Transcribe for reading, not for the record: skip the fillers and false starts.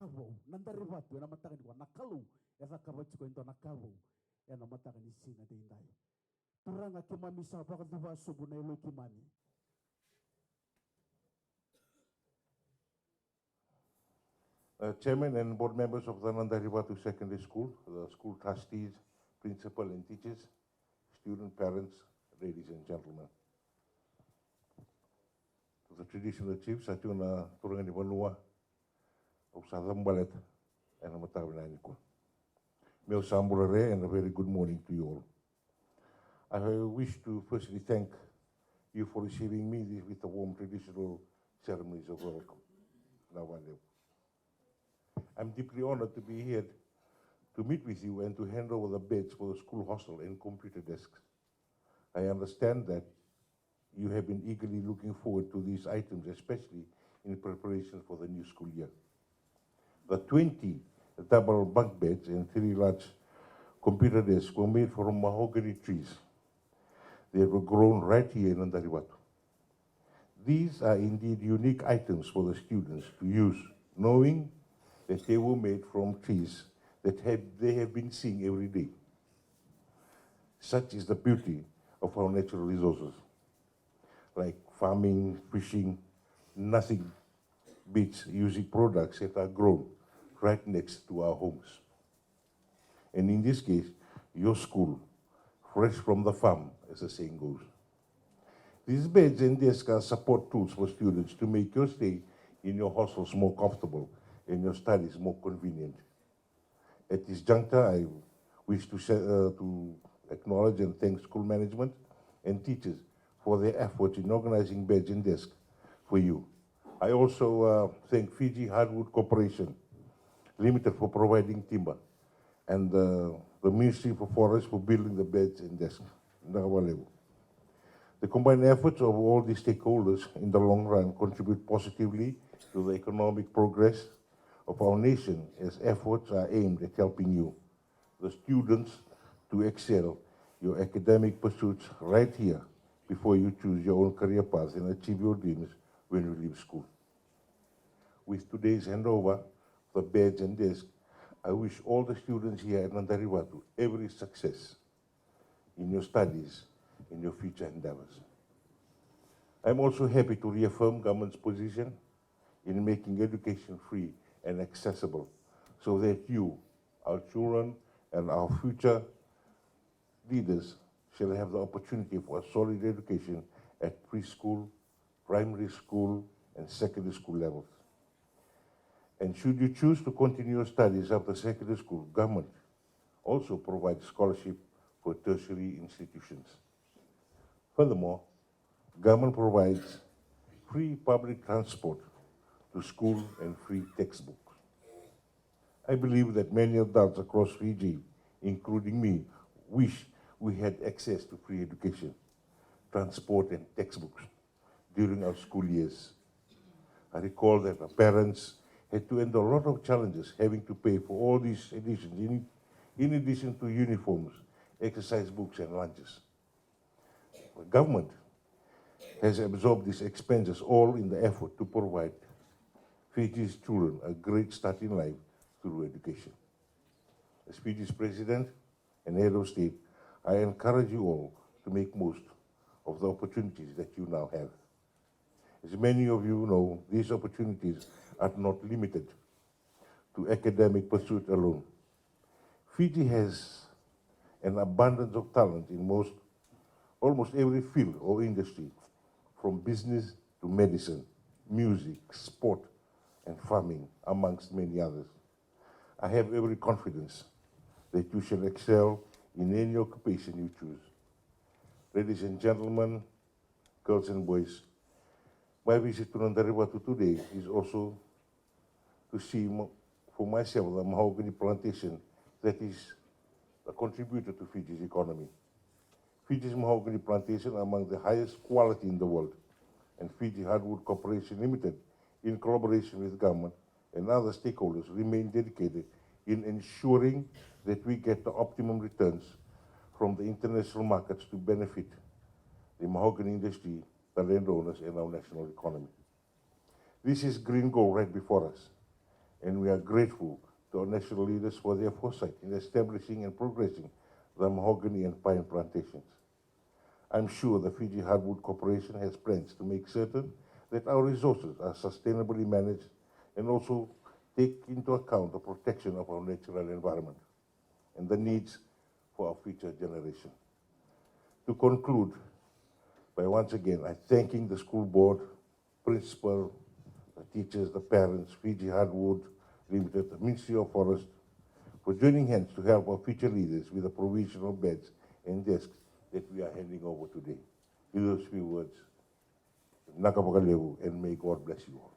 nakavo, Nadarivatu, and Amatakan, Nakalu, as a Kavachko into Nakavo, and Amatakan is seen at the Indai. Turanga Kimami Sabakava Subunelo Kimani. Chairman and board members of the Nadarivatu Secondary School, the school trustees, principal and teachers, student parents, ladies and gentlemen. To the traditional chiefs, Atuna Turangani Vanua, of Sadambalet, and Amatavinaniko. Meo Samburare, and a very good morning to you all. I wish to firstly thank you for receiving me with the warm traditional ceremonies of welcome. I'm deeply honored to be here to meet with you and to hand over the beds for the school hostel and computer desks. I understand that you have been eagerly looking forward to these items, especially in preparation for the new school year. The 20 double bunk beds and 3 large computer desks were made from mahogany trees. They were grown right here in Nadarivatu. These are indeed unique items for the students to use, knowing that they were made from trees that they have been seeing every day. Such is the beauty of our natural resources. Like farming, fishing, nothing beats using products that are grown right next to our homes. And in this case, your school, fresh from the farm, as the saying goes. These beds and desks are support tools for students to make your stay in your hostels more comfortable and your studies more convenient. At this juncture, I wish to acknowledge and thank school management and teachers for their efforts in organizing beds and desks for you. I also thank Fiji Hardwood Corporation Limited for providing timber, and the Ministry for Forests for building the beds and desks. The combined efforts of all the stakeholders in the long run contribute positively to the economic progress of our nation, as efforts are aimed at helping you, the students, to excel your academic pursuits right here before you choose your own career path and achieve your dreams when you leave school. With today's handover of the beds and desks, I wish all the students here at Nadarivatu every success in your studies, in your future endeavors. I'm also happy to reaffirm government's position in making education free and accessible so that you, our children, and our future leaders shall have the opportunity for a solid education at preschool, primary school, and secondary school levels. And should you choose to continue your studies after secondary school, government also provides scholarship for tertiary institutions. Furthermore, government provides free public transport to school and free textbooks. I believe that many adults across Fiji, including me, wish we had access to free education, transport, and textbooks during our school years. I recall that our parents had to endure a lot of challenges having to pay for all these editions, in addition to uniforms, exercise books, and lunches. The government has absorbed these expenses all in the effort to provide Fiji's children a great start in life through education. As Fiji's president and head of state, I encourage you all to make most of the opportunities that you now have. As many of you know, these opportunities are not limited to academic pursuit alone. Fiji has an abundance of talent in almost every field or industry, from business to medicine, music, sport, and farming, amongst many others. I have every confidence that you shall excel in any occupation you choose. Ladies and gentlemen, girls and boys, my visit to Nadarivatu today is also to see for myself the mahogany plantation that is a contributor to Fiji's economy. Fiji's mahogany plantation are among the highest quality in the world, and Fiji Hardwood Corporation Limited, in collaboration with government and other stakeholders, remain dedicated in ensuring that we get the optimum returns from the international markets to benefit the mahogany industry, the landowners, and our national economy. This is green gold right before us, and we are grateful to our national leaders for their foresight in establishing and progressing the mahogany and pine plantations. I'm sure the Fiji Hardwood Corporation has plans to make certain that our resources are sustainably managed and also take into account the protection of our natural environment and the needs for our future generation. To conclude, by once again, I thanking the school board, principal, the teachers, the parents, Fiji Hardwood Limited, the Ministry of Forest, for joining hands to help our future leaders with the provisional beds and desks that we are handing over today. With those few words, Naka Pakalevu, and may God bless you all.